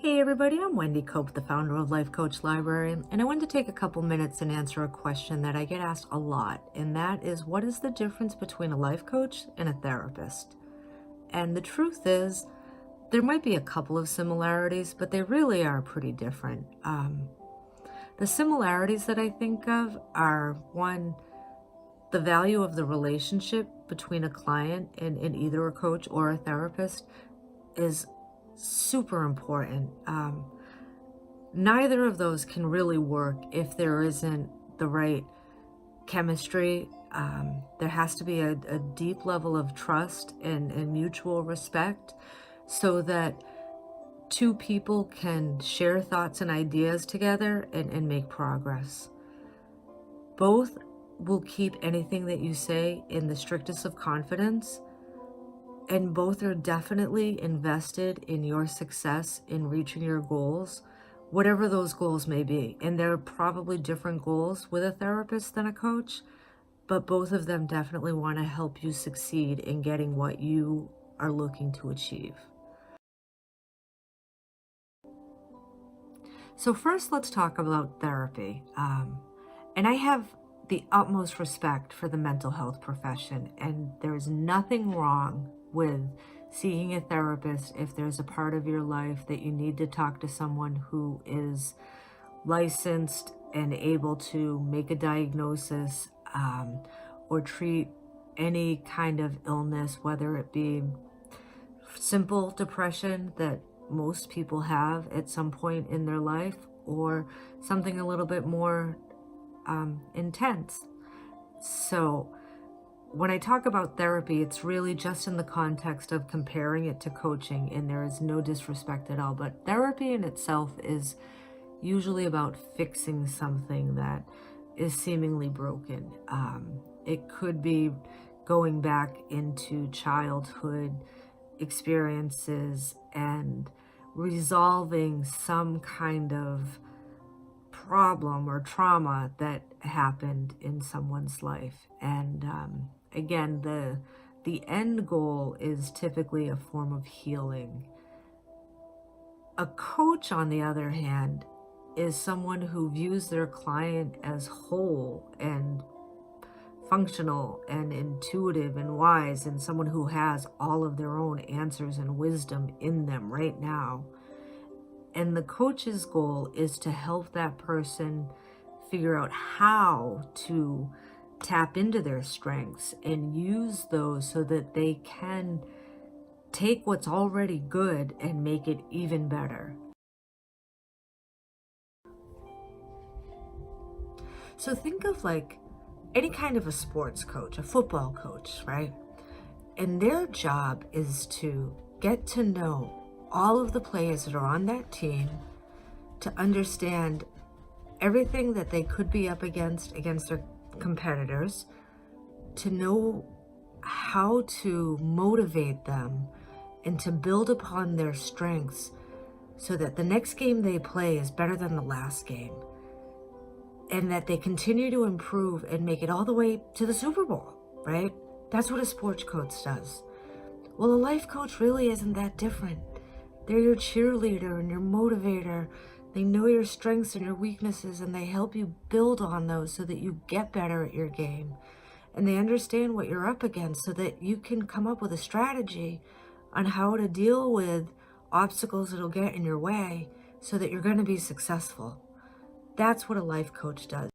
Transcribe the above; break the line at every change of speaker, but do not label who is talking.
Hey everybody, I'm Wendy Cope, the founder of Life Coach Library, and I wanted to take a couple minutes and answer a question that I get asked a lot, and that is, what is the difference between a life coach and a therapist? And the truth is, there might be a couple of similarities, but they really are pretty different. The similarities that I think of are, one, the value of the relationship between a client and either a coach or a therapist is super important. Neither of those can really work if there isn't the right chemistry. There has to be a deep level of trust and mutual respect so that two people can share thoughts and ideas together and make progress. Both will keep anything that you say in the strictest of confidence, and both are definitely invested in your success in reaching your goals, whatever those goals may be. And there are probably different goals with a therapist than a coach, but both of them definitely want to help you succeed in getting what you are looking to achieve. So first, let's talk about therapy. And I have the utmost respect for the mental health profession, and there's nothing wrong with seeing a therapist if there's a part of your life that you need to talk to someone who is licensed and able to make a diagnosis or treat any kind of illness, whether it be simple depression that most people have at some point in their life, or something a little bit more intense. So when I talk about therapy, it's really just in the context of comparing it to coaching, and there is no disrespect at all. But therapy in itself is usually about fixing something that is seemingly broken. It could be going back into childhood experiences and resolving some kind of problem or trauma that happened in someone's life. And again, the end goal is typically a form of healing. A coach, on the other hand, is someone who views their client as whole and functional and intuitive and wise, and someone who has all of their own answers and wisdom in them right now. And the coach's goal is to help that person figure out how to tap into their strengths and use those so that they can take what's already good and make it even better. So think of like any kind of a sports coach, a football coach, right? And their job is to get to know all of the players that are on that team, to understand everything that they could be up against their competitors, to know how to motivate them and to build upon their strengths so that the next game they play is better than the last game, and that they continue to improve and make it all the way to the Super Bowl, right? That's what a sports coach does. Well, a life coach really isn't that different. They're your cheerleader and your motivator. They know your strengths and your weaknesses, and they help you build on those so that you get better at your game. And they understand what you're up against so that you can come up with a strategy on how to deal with obstacles that'll get in your way so that you're going to be successful. That's what a life coach does.